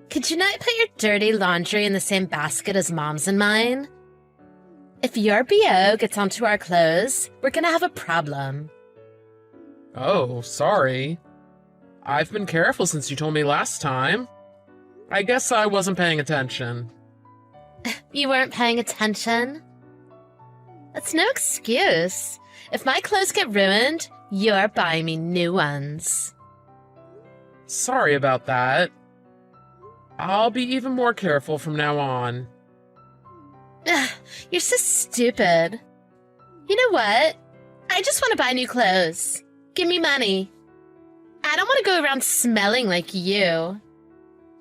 Could you not put your dirty laundry in the same basket as Mom's and mine? If your BO gets onto our clothes, we're gonna have a problem. Oh, sorry. I've been careful since you told me last time. I guess I wasn't paying attention. You weren't paying attention? That's no excuse. If my clothes get ruined, you're buying me new ones. Sorry about that. I'll be even more careful from now on. Ugh, you're so stupid. You know what? I just want to buy new clothes. Give me money. I don't want to go around smelling like you.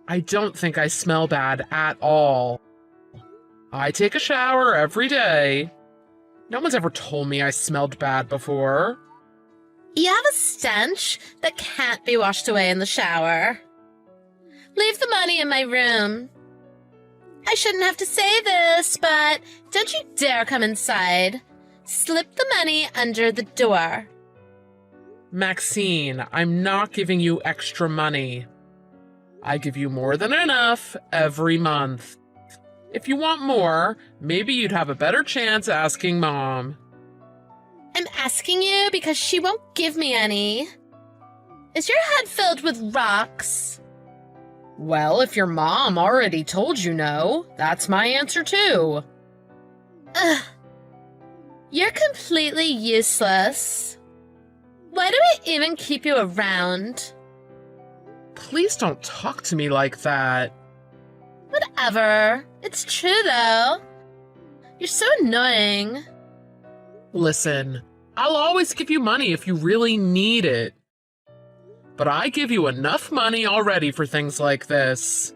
I don't think I smell bad at all. I take a shower every day. No one's ever told me I smelled bad before. You have a stench that can't be washed away in the shower. Leave the money in my room. I shouldn't have to say this, but don't you dare come inside. Slip the money under the door. Maxine, I'm not giving you extra money. I give you more than enough every month. If you want more, maybe you'd have a better chance asking Mom. I'm asking you because she won't give me any. Is your head filled with rocks? Well, if your mom already told you no, that's my answer too. Ugh. You're completely useless. Why do I even keep you around? Please don't talk to me like that. Whatever. It's true, though. You're so annoying. Listen, I'll always give you money if you really need it. But I give you enough money already for things like this.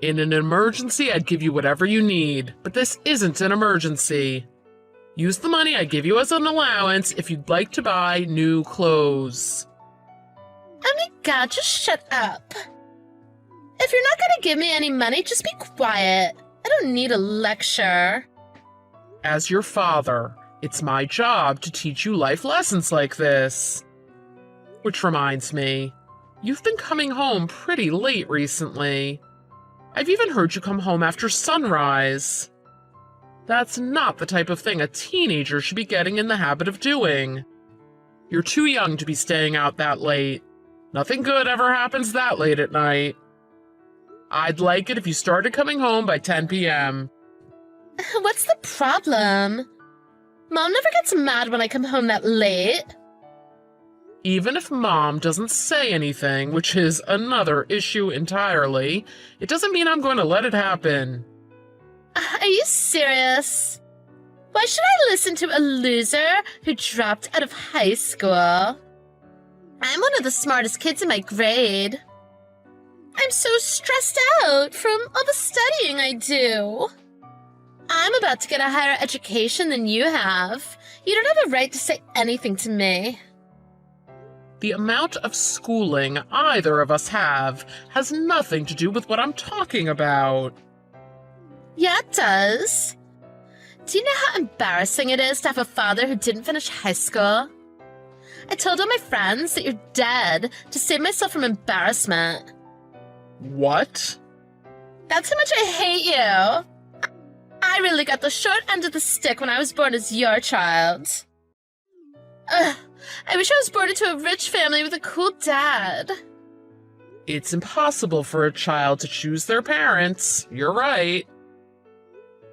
In an emergency, I'd give you whatever you need, but this isn't an emergency. Use the money I give you as an allowance if you'd like to buy new clothes. Oh my god, just shut up. If you're not gonna give me any money, just be quiet. I don't need a lecture. As your father, it's my job to teach you life lessons like this. Which reminds me, you've been coming home pretty late recently. I've even heard you come home after sunrise. That's not the type of thing a teenager should be getting in the habit of doing. You're too young to be staying out that late. Nothing good ever happens that late at night. I'd like it if you started coming home by 10 p.m. What's the problem? Mom never gets mad when I come home that late. Even if Mom doesn't say anything, which is another issue entirely, it doesn't mean I'm going to let it happen. Are you serious? Why should I listen to a loser who dropped out of high school? I'm one of the smartest kids in my grade. I'm so stressed out from all the studying I do. I'm about to get a higher education than you have. You don't have a right to say anything to me. The amount of schooling either of us have has nothing to do with what I'm talking about. Yeah, it does. Do you know how embarrassing it is to have a father who didn't finish high school? I told all my friends that you're dead to save myself from embarrassment. What? That's how much I hate you. I really got the short end of the stick when I was born as your child. Ugh, I wish I was born into a rich family with a cool dad. It's impossible for a child to choose their parents. You're right.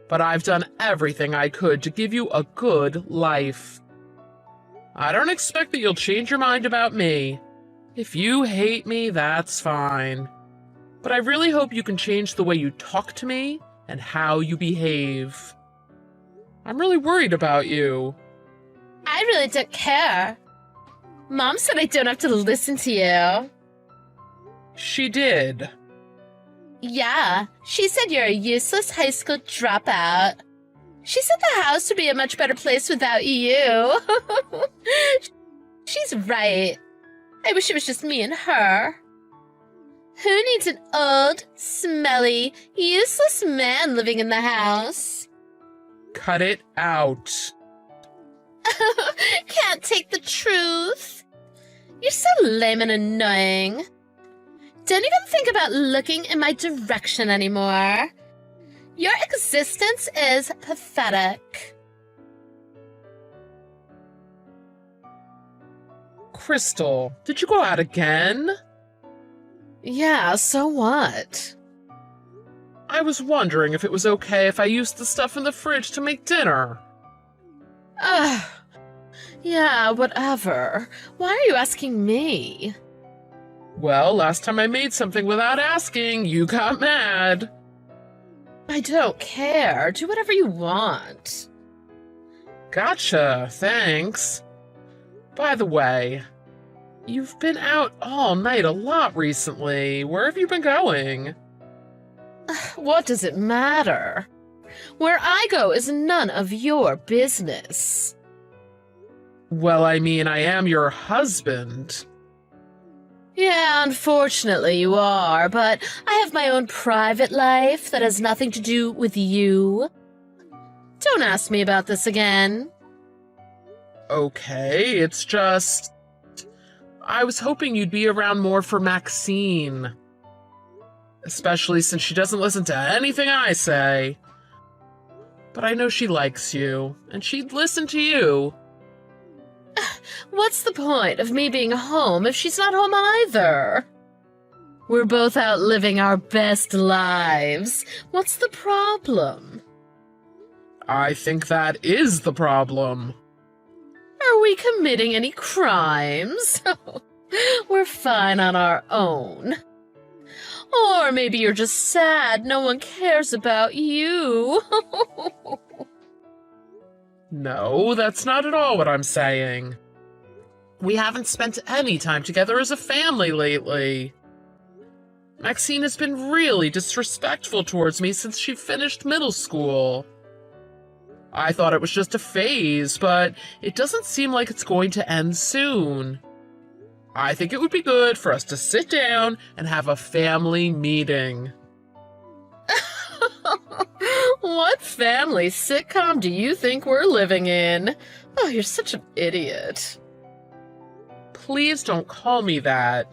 But I've done everything I could to give you a good life. I don't expect that you'll change your mind about me. If you hate me, that's fine. But I really hope you can change the way you talk to me and how you behave. I'm really worried about you. I really don't care. Mom said I don't have to listen to you. She did. Yeah, she said you're a useless high school dropout. She said the house would be a much better place without you. She's right. I wish it was just me and her. Who needs an old, smelly, useless man living in the house? Cut it out. Can't take the truth. You're so lame and annoying. Don't even think about looking in my direction anymore. Your existence is pathetic. Crystal, did you go out again? Yeah, so what? I was wondering if it was okay if I used the stuff in the fridge to make dinner. Ugh. Yeah, whatever. Why are you asking me? Well, last time I made something without asking, you got mad. I don't care. Do whatever you want. Gotcha, thanks. By the way, you've been out all night a lot recently. Where have you been going? What does it matter? Where I go is none of your business. Well, I mean, I am your husband. Yeah, unfortunately you are, but I have my own private life that has nothing to do with you. Don't ask me about this again. Okay, it's just... I was hoping you'd be around more for Maxine. Especially since she doesn't listen to anything I say. But I know she likes you, and she'd listen to you. What's the point of me being home if she's not home either? We're both out living our best lives. What's the problem? I think that is the problem. Are we committing any crimes? We're fine on our own. Or maybe you're just sad no one cares about you. No, that's not at all what I'm saying. We haven't spent any time together as a family lately. Maxine has been really disrespectful towards me since she finished middle school. I thought it was just a phase, but it doesn't seem like it's going to end soon. I think it would be good for us to sit down and have a family meeting. What family sitcom do you think we're living in? Oh, you're such an idiot. Please don't call me that.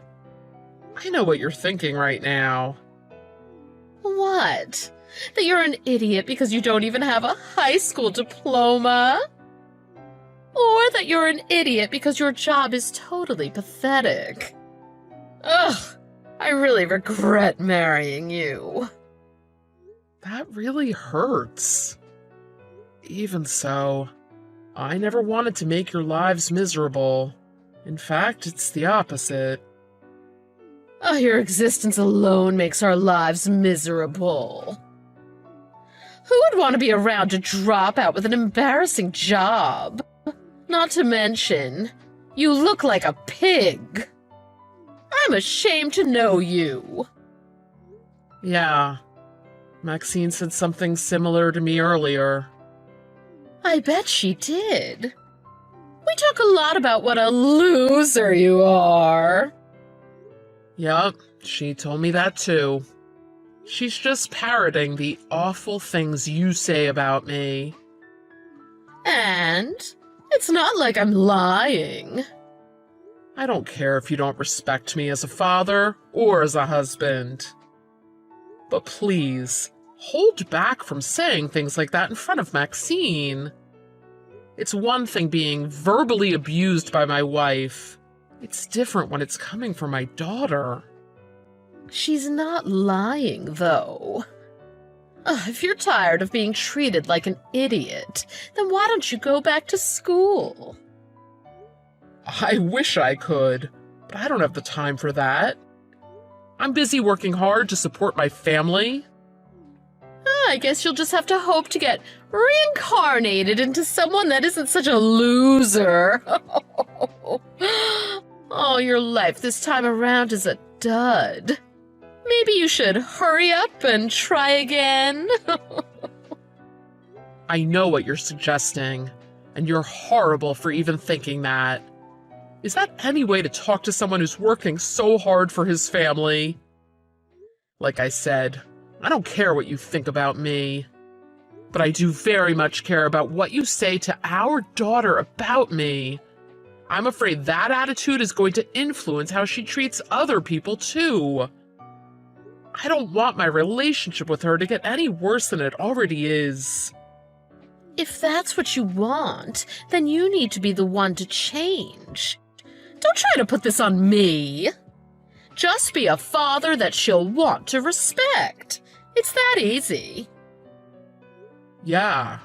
I know what you're thinking right now. What? That you're an idiot because you don't even have a high school diploma? Or that you're an idiot because your job is totally pathetic? Ugh, I really regret marrying you. That really hurts. Even so, I never wanted to make your lives miserable. In fact, it's the opposite. Oh, your existence alone makes our lives miserable. Who would want to be around to drop out with an embarrassing job? Not to mention, you look like a pig. I'm ashamed to know you. Yeah, Maxine said something similar to me earlier. I bet she did. We talk a lot about what a loser you are. Yup, she told me that too. She's just parroting the awful things you say about me. And it's not like I'm lying. I don't care if you don't respect me as a father or as a husband. But please, hold back from saying things like that in front of Maxine. It's one thing being verbally abused by my wife. It's different when it's coming from my daughter. She's not lying, though. If you're tired of being treated like an idiot, then why don't you go back to school? I wish I could, but I don't have the time for that. I'm busy working hard to support my family. I guess you'll just have to hope to get reincarnated into someone that isn't such a loser. Oh, your life this time around is a dud. Maybe you should hurry up and try again. I know what you're suggesting, and you're horrible for even thinking that. Is that any way to talk to someone who's working so hard for his family? Like I said, I don't care what you think about me. But I do very much care about what you say to our daughter about me. I'm afraid that attitude is going to influence how she treats other people, too. I don't want my relationship with her to get any worse than it already is. If that's what you want, then you need to be the one to change. Don't try to put this on me. Just be a father that she'll want to respect. It's that easy. Yeah,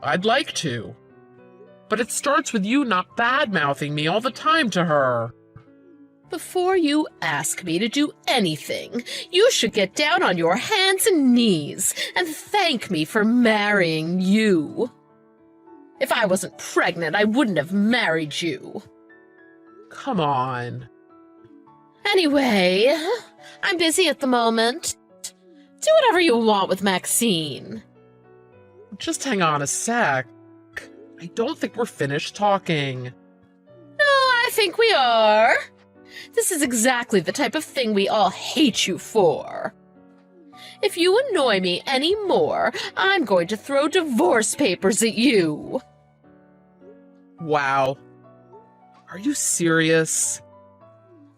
I'd like to. But it starts with you not bad-mouthing me all the time to her. Before you ask me to do anything, you should get down on your hands and knees and thank me for marrying you. If I wasn't pregnant, I wouldn't have married you. Come on. Anyway, I'm busy at the moment. Do whatever you want with Maxine. Just hang on a sec. I don't think we're finished talking. No, I think we are. This is exactly the type of thing we all hate you for. If you annoy me any more, I'm going to throw divorce papers at you. Wow. Are you serious?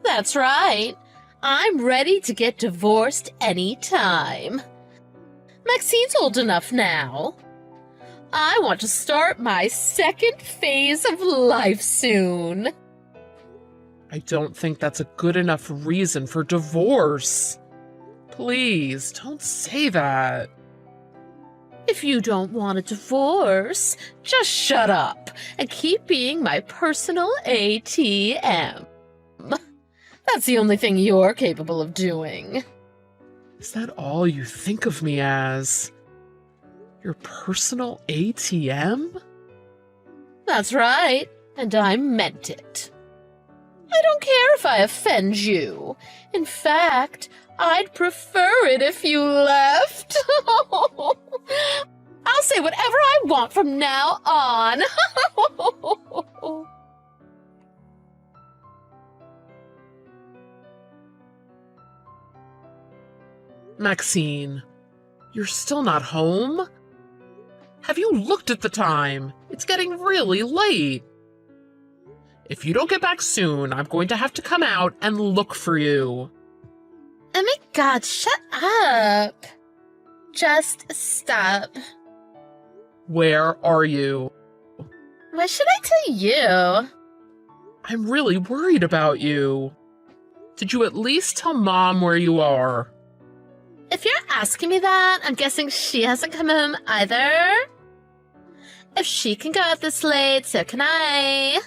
That's right. I'm ready to get divorced anytime. Maxine's old enough now. I want to start my second phase of life soon. I don't think that's a good enough reason for divorce. Please, don't say that. If you don't want a divorce, just shut up and keep being my personal ATM. That's the only thing you're capable of doing. Is that all you think of me as? Your personal ATM? That's right, and I meant it. I don't care if I offend you. In fact, I'd prefer it if you left. I'll say whatever I want from now on. Maxine, you're still not home? Have you looked at the time? It's getting really late. If you don't get back soon, I'm going to have to come out and look for you. Oh my god, shut up. Just stop. Where are you? Why should I tell you? I'm really worried about you. Did you at least tell Mom where you are? If you're asking me that, I'm guessing she hasn't come home either. If she can go out this late, so can I.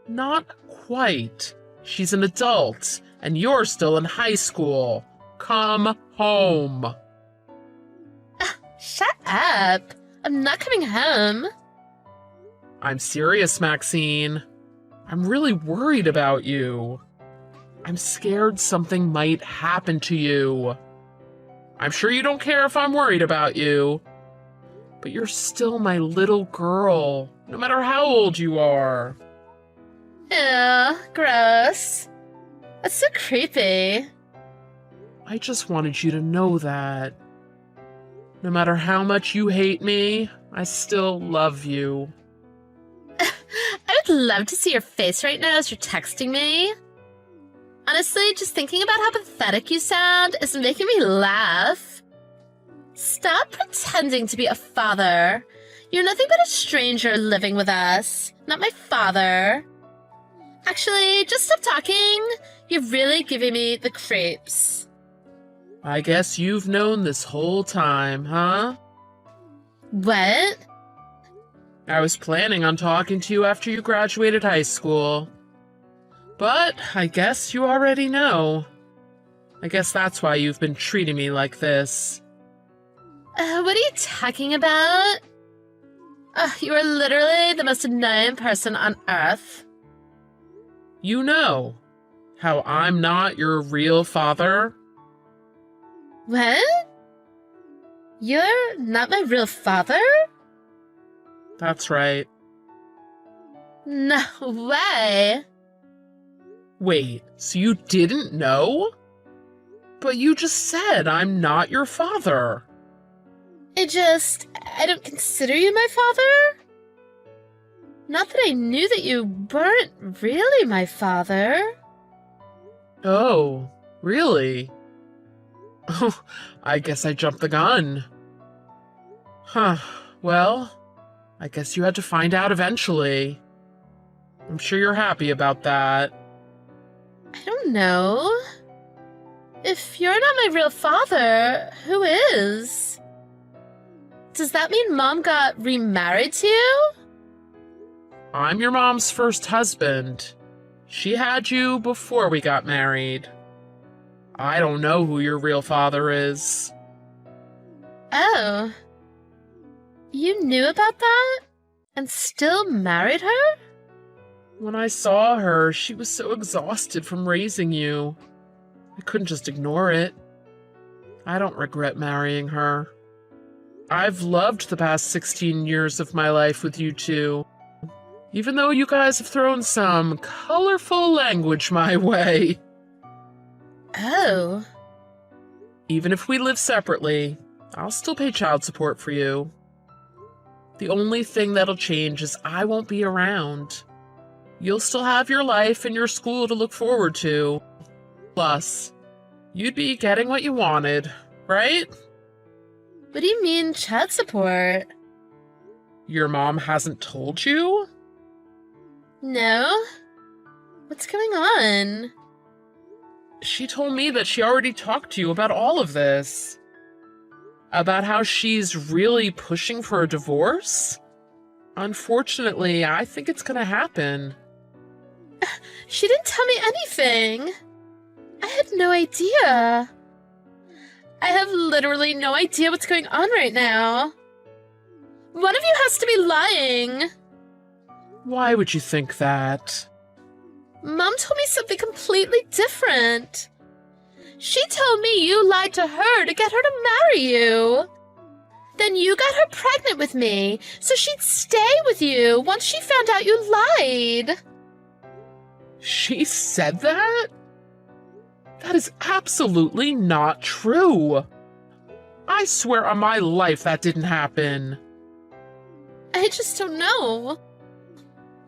Not quite. She's an adult, and you're still in high school. Come home. Shut up. I'm not coming home. I'm serious, Maxine. I'm really worried about you. I'm scared something might happen to you. I'm sure you don't care if I'm worried about you. But you're still my little girl, no matter how old you are. Ew, gross. That's so creepy. I just wanted you to know that. No matter how much you hate me, I still love you. I would love to see your face right now as you're texting me. Honestly, just thinking about how pathetic you sound is making me laugh. Stop pretending to be a father. You're nothing but a stranger living with us, not my father. Actually, just stop talking. You're really giving me the creeps. I guess you've known this whole time, huh? What? I was planning on talking to you after you graduated high school. But I guess you already know. I guess that's why you've been treating me like this. What are you talking about? You are literally the most annoying person on earth. You know how I'm not your real father? What? You're not my real father? That's right. No way. Wait, so you didn't know? But you just said I'm not your father. I don't consider you my father? Not that I knew that you weren't really my father. Oh, really? Oh, I guess I jumped the gun. Huh. Well, I guess you had to find out eventually. I'm sure you're happy about that. I don't know. If you're not my real father, who is? Does that mean Mom got remarried to you? I'm your mom's first husband. She had you before we got married. I don't know who your real father is. Oh. You knew about that? And still married her? When I saw her, she was so exhausted from raising you. I couldn't just ignore it. I don't regret marrying her. I've loved the past 16 years of my life with you two, even though you guys have thrown some colorful language my way. Oh. Even if we live separately, I'll still pay child support for you. The only thing that'll change is I won't be around. You'll still have your life and your school to look forward to. Plus, you'd be getting what you wanted, right? What do you mean, child support? Your mom hasn't told you? No? What's going on? She told me that she already talked to you about all of this. About how she's really pushing for a divorce? Unfortunately, I think it's gonna happen. She didn't tell me anything. I had no idea. I have literally no idea what's going on right now. One of you has to be lying. Why would you think that? Mom told me something completely different. She told me you lied to her to get her to marry you. Then you got her pregnant with me, so she'd stay with you once she found out you lied. She said that? That is absolutely not true. I swear on my life that didn't happen. I just don't know.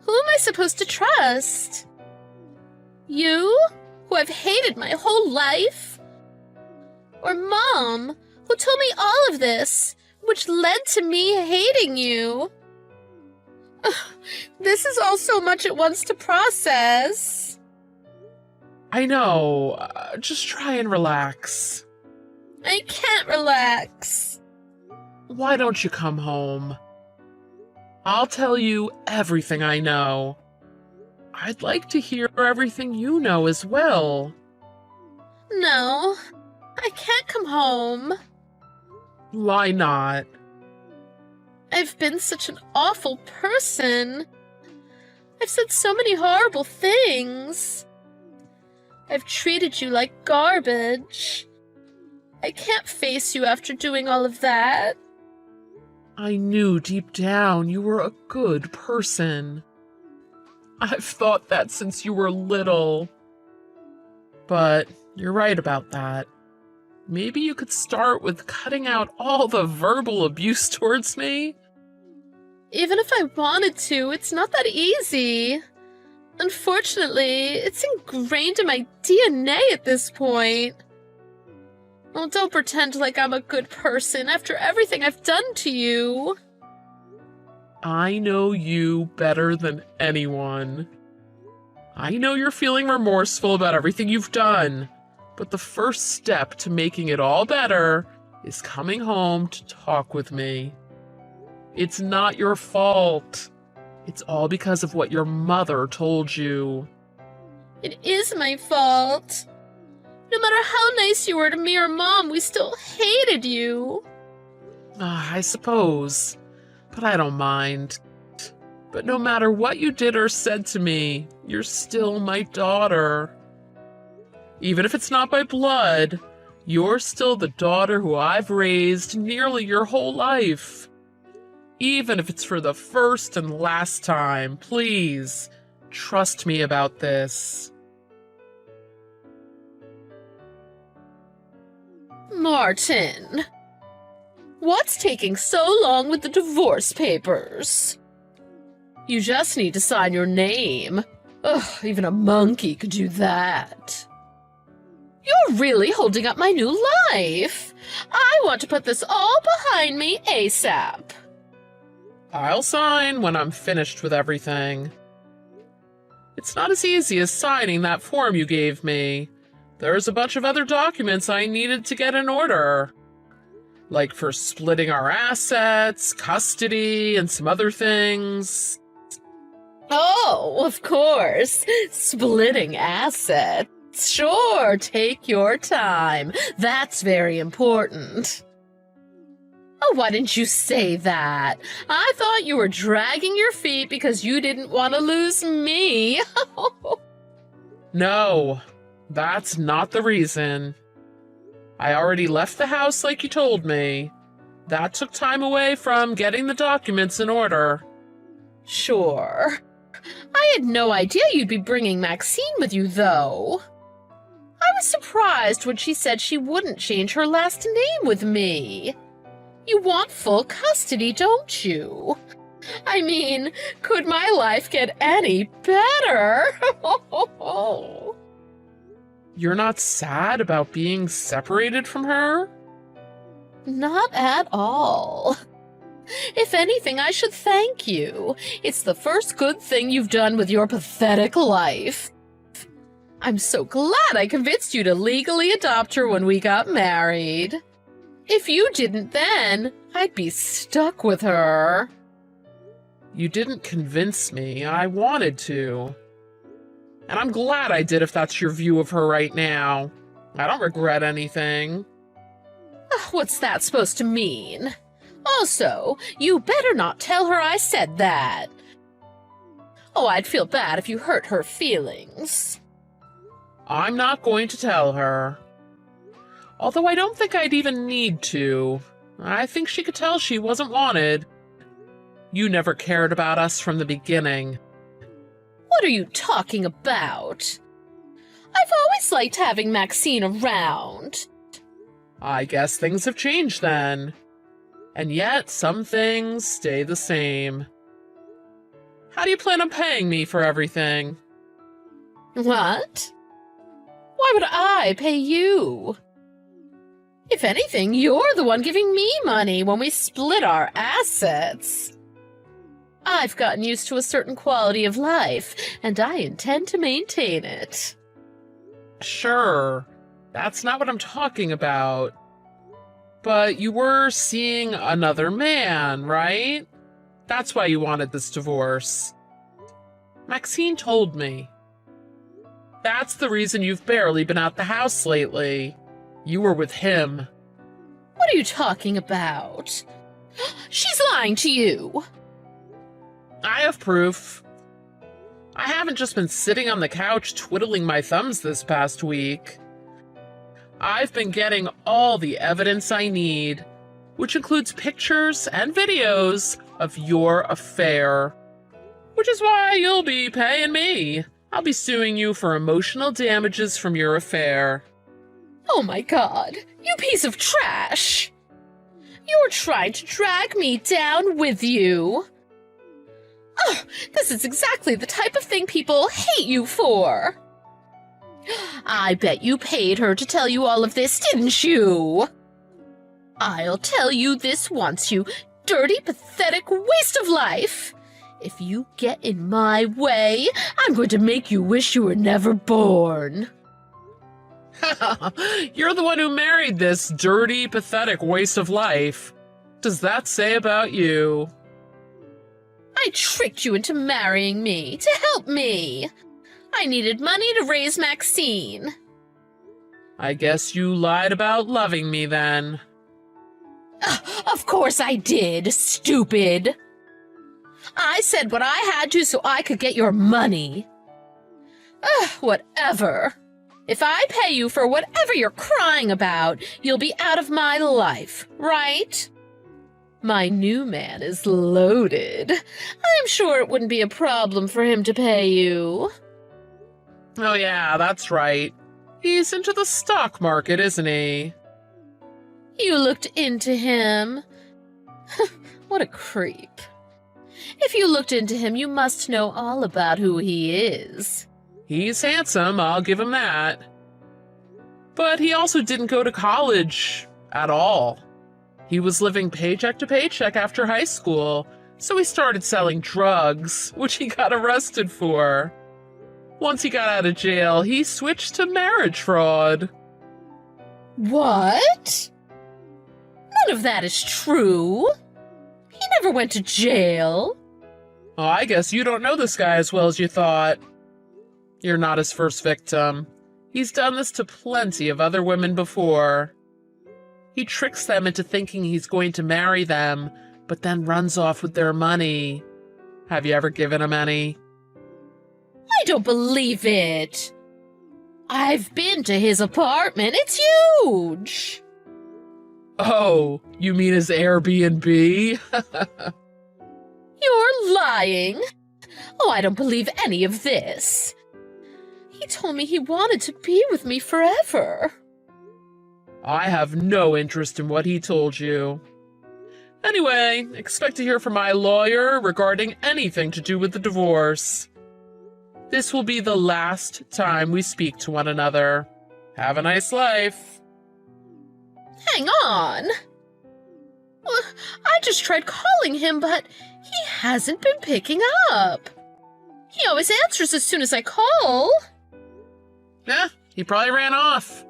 Who am I supposed to trust? You, who I've hated my whole life? Or Mom, who told me all of this, which led to me hating you? This is all so much at once to process. I know. Just try and relax. I can't relax. Why don't you come home? I'll tell you everything I know. I'd like to hear everything you know as well. No, I can't come home. Why not? I've been such an awful person. I've said so many horrible things. I've treated you like garbage. I can't face you after doing all of that. I knew deep down you were a good person. I've thought that since you were little. But you're right about that. Maybe you could start with cutting out all the verbal abuse towards me? Even if I wanted to, it's not that easy. Unfortunately, it's ingrained in my DNA at this point. Oh, don't pretend like I'm a good person after everything I've done to you. I know you better than anyone. I know you're feeling remorseful about everything you've done, but the first step to making it all better is coming home to talk with me. It's not your fault. It's all because of what your mother told you. It is my fault. No matter how nice you were to me or Mom, we still hated you. I suppose, but I don't mind. But no matter what you did or said to me, you're still my daughter. Even if it's not by blood, you're still the daughter who I've raised nearly your whole life. Even if it's for the first and last time, please, trust me about this. Martin, what's taking so long with the divorce papers? You just need to sign your name. Ugh, even a monkey could do that. You're really holding up my new life. I want to put this all behind me ASAP. I'll sign when I'm finished with everything. It's not as easy as signing that form you gave me. There's a bunch of other documents I needed to get in order. Like for splitting our assets, custody, and some other things. Oh, of course. Splitting assets. Sure, take your time. That's very important. Oh, why didn't you say that? I thought you were dragging your feet because you didn't want to lose me. No, that's not the reason. I already left the house like you told me. That took time away from getting the documents in order. Sure. I had no idea you'd be bringing Maxine with you, though. I was surprised when she said she wouldn't change her last name with me. You want full custody, don't you? I mean, could my life get any better? You're not sad about being separated from her? Not at all. If anything, I should thank you. It's the first good thing you've done with your pathetic life. I'm so glad I convinced you to legally adopt her when we got married. If you didn't then, I'd be stuck with her. You didn't convince me. I wanted to. And I'm glad I did if that's your view of her right now. I don't regret anything. What's that supposed to mean? Also, you better not tell her I said that. Oh, I'd feel bad if you hurt her feelings. I'm not going to tell her. Although I don't think I'd even need to. I think she could tell she wasn't wanted. You never cared about us from the beginning. What are you talking about? I've always liked having Maxine around. I guess things have changed then. And yet, some things stay the same. How do you plan on paying me for everything? What? Why would I pay you? If anything, you're the one giving me money when we split our assets. I've gotten used to a certain quality of life, and I intend to maintain it. Sure, that's not what I'm talking about. But you were seeing another man, right? That's why you wanted this divorce. Maxine told me. That's the reason you've barely been out the house lately. You were with him. What are you talking about? She's lying to you. I have proof. I haven't just been sitting on the couch twiddling my thumbs this past week. I've been getting all the evidence I need, which includes pictures and videos of your affair. Which is why you'll be paying me. I'll be suing you for emotional damages from your affair. Oh my god, you piece of trash! You're trying to drag me down with you. Oh, this is exactly the type of thing people hate you for. I bet you paid her to tell you all of this, didn't you? I'll tell you this once, you dirty, pathetic waste of life. If you get in my way, I'm going to make you wish you were never born. You're the one who married this dirty, pathetic waste of life. What does that say about you? I tricked you into marrying me to help me. I needed money to raise Maxine. I guess you lied about loving me then. Of course I did, stupid. I said what I had to so I could get your money. Whatever. If I pay you for whatever you're crying about, you'll be out of my life, right? My new man is loaded. I'm sure it wouldn't be a problem for him to pay you. Oh yeah, that's right. He's into the stock market, isn't he? You looked into him. What a creep. If you looked into him, you must know all about who he is. He's handsome, I'll give him that. But he also didn't go to college at all. He was living paycheck to paycheck after high school, so he started selling drugs, which he got arrested for. Once he got out of jail, he switched to marriage fraud. What? None of that is true. He never went to jail. Oh, I guess you don't know this guy as well as you thought. You're not his first victim. He's done this to plenty of other women before. He tricks them into thinking he's going to marry them, but then runs off with their money. Have you ever given him any? I don't believe it. I've been to his apartment. It's huge. Oh, you mean his Airbnb? You're lying. Oh, I don't believe any of this. He told me he wanted to be with me forever. I have no interest in what he told you. Anyway, expect to hear from my lawyer regarding anything to do with the divorce. This will be the last time we speak to one another. Have a nice life. Hang on. I just tried calling him, but he hasn't been picking up. He always answers as soon as I call. Yeah, he probably ran off.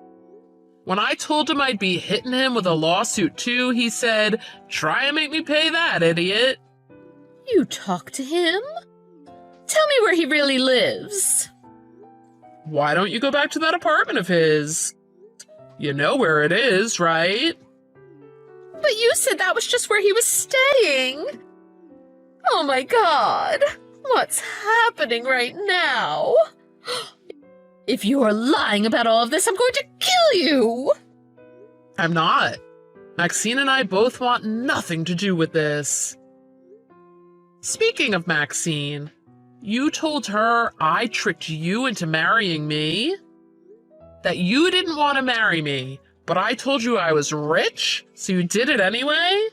When I told him I'd be hitting him with a lawsuit too, he said, "Try and make me pay that, idiot." You talked to him? Tell me where he really lives. Why don't you go back to that apartment of his? You know where it is, right? But you said that was just where he was staying. Oh my God. What's happening right now? If you are lying about all of this, I'm going to kill you! I'm not. Maxine and I both want nothing to do with this. Speaking of Maxine, you told her I tricked you into marrying me? That you didn't want to marry me, but I told you I was rich, so you did it anyway?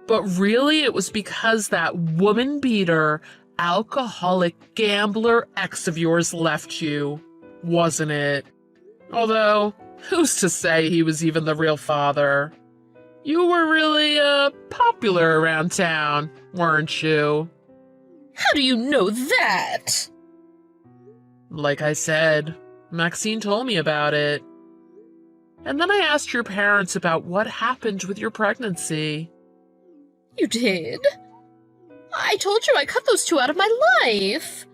But really, it was because that woman-beater, alcoholic gambler ex of yours left you. Wasn't it? Although, who's to say he was even the real father? You were really, popular around town, weren't you? How do you know that? Like I said, Maxine told me about it. And then I asked your parents about what happened with your pregnancy. You did? I told you I cut those two out of my life.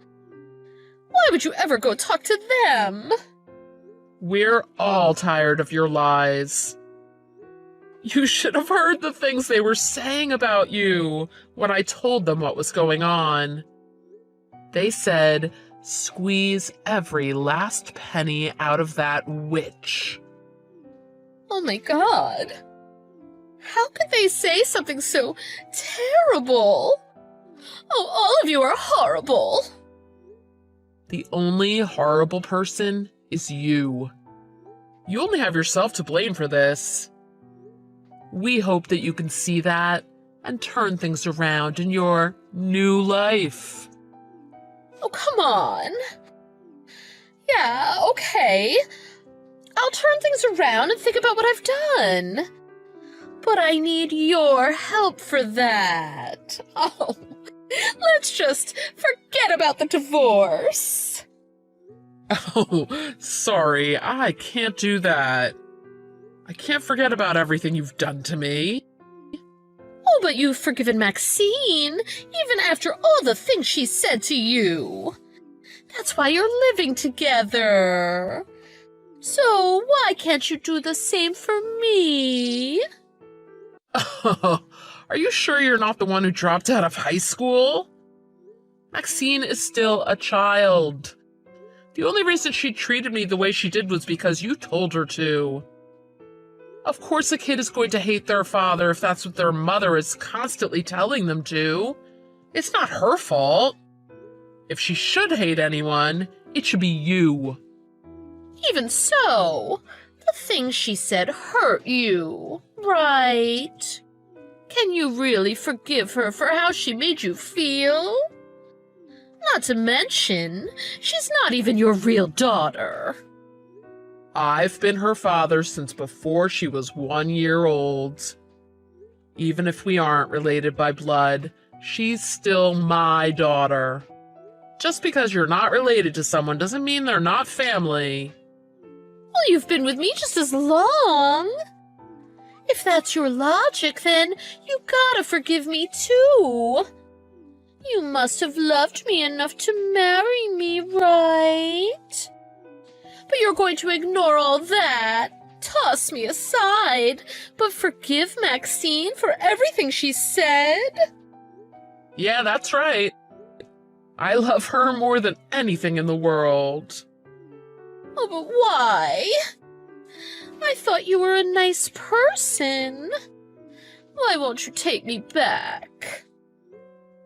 Why would you ever go talk to them? We're all tired of your lies. You should have heard the things they were saying about you when I told them what was going on. They said, squeeze every last penny out of that witch. Oh my God. How could they say something so terrible? Oh, all of you are horrible. The only horrible person is you. You only have yourself to blame for this. We hope that you can see that and turn things around in your new life. Oh, come on. Yeah, okay. I'll turn things around and think about what I've done. But I need your help for that. Oh, let's just forget about the divorce. Oh, sorry, I can't do that. I can't forget about everything you've done to me. Oh, but you've forgiven Maxine, even after all the things she said to you. That's why you're living together. So why can't you do the same for me? Are you sure you're not the one who dropped out of high school? Maxine is still a child. The only reason she treated me the way she did was because you told her to. Of course a kid is going to hate their father if that's what their mother is constantly telling them to. It's not her fault. If she should hate anyone, it should be you. Even so, the things she said hurt you, right? Can you really forgive her for how she made you feel? Not to mention, she's not even your real daughter. I've been her father since before she was 1 year old. Even if we aren't related by blood, she's still my daughter. Just because you're not related to someone doesn't mean they're not family. Well, you've been with me just as long. If that's your logic, then you gotta forgive me too. You must have loved me enough to marry me, right? But you're going to ignore all that, toss me aside, but forgive Maxine for everything she said? Yeah, that's right. I love her more than anything in the world. Oh, but why? I thought you were a nice person. Why won't you take me back?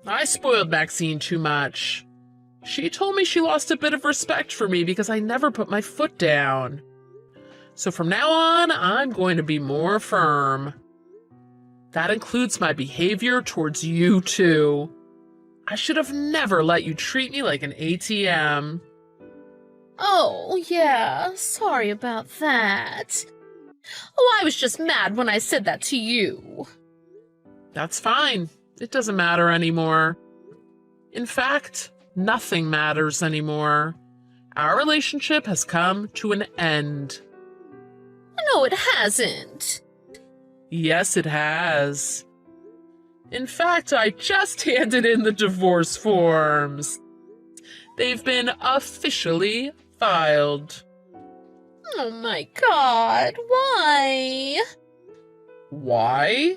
I spoiled Maxine too much. She told me she lost a bit of respect for me because I never put my foot down. So from now on, I'm going to be more firm. That includes my behavior towards you, too. I should have never let you treat me like an ATM. Oh, yeah, sorry about that. Oh, I was just mad when I said that to you. That's fine. It doesn't matter anymore. In fact, nothing matters anymore. Our relationship has come to an end. No, it hasn't. Yes, it has. In fact, I just handed in the divorce forms. They've been officially filed. Oh my God, why? Why?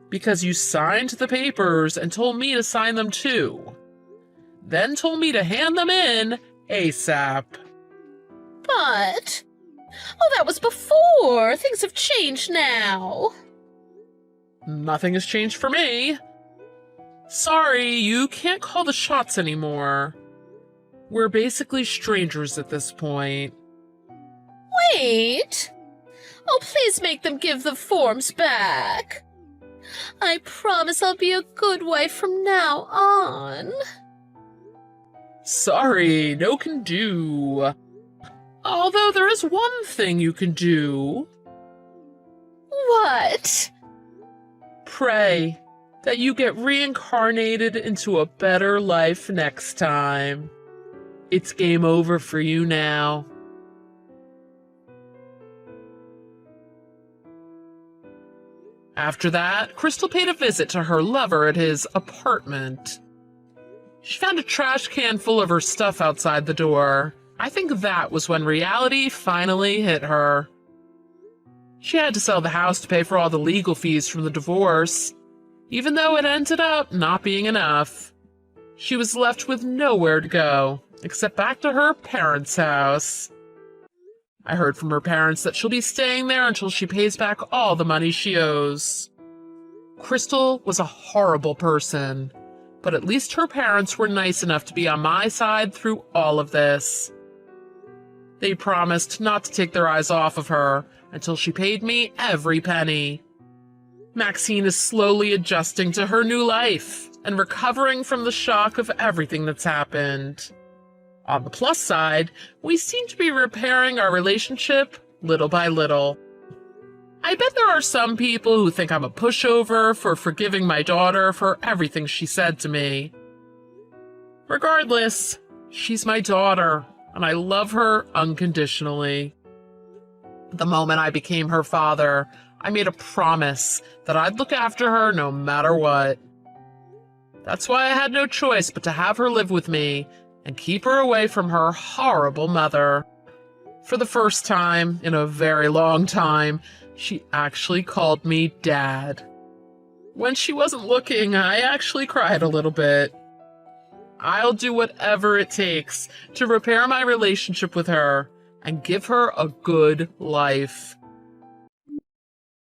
Because you signed the papers and told me to sign them too. Then told me to hand them in ASAP. But... oh, that was before. Things have changed now. Nothing has changed for me. Sorry, you can't call the shots anymore. We're basically strangers at this point. Wait. Oh, please make them give the forms back. I promise I'll be a good wife from now on. Sorry, no can do. Although there is one thing you can do. What? Pray that you get reincarnated into a better life next time. It's game over for you now. After that, Crystal paid a visit to her lover at his apartment. She found a trash can full of her stuff outside the door. I think that was when reality finally hit her. She had to sell the house to pay for all the legal fees from the divorce, even though it ended up not being enough. She was left with nowhere to go, except back to her parents' house. I heard from her parents that she'll be staying there until she pays back all the money she owes. Crystal was a horrible person, but at least her parents were nice enough to be on my side through all of this. They promised not to take their eyes off of her until she paid me every penny. Maxine is slowly adjusting to her new life and recovering from the shock of everything that's happened. On the plus side, we seem to be repairing our relationship little by little. I bet there are some people who think I'm a pushover for forgiving my daughter for everything she said to me. Regardless, she's my daughter, and I love her unconditionally. The moment I became her father, I made a promise that I'd look after her no matter what. That's why I had no choice but to have her live with me and keep her away from her horrible mother. For the first time in a very long time, she actually called me Dad. When she wasn't looking, I actually cried a little bit. I'll do whatever it takes to repair my relationship with her and give her a good life.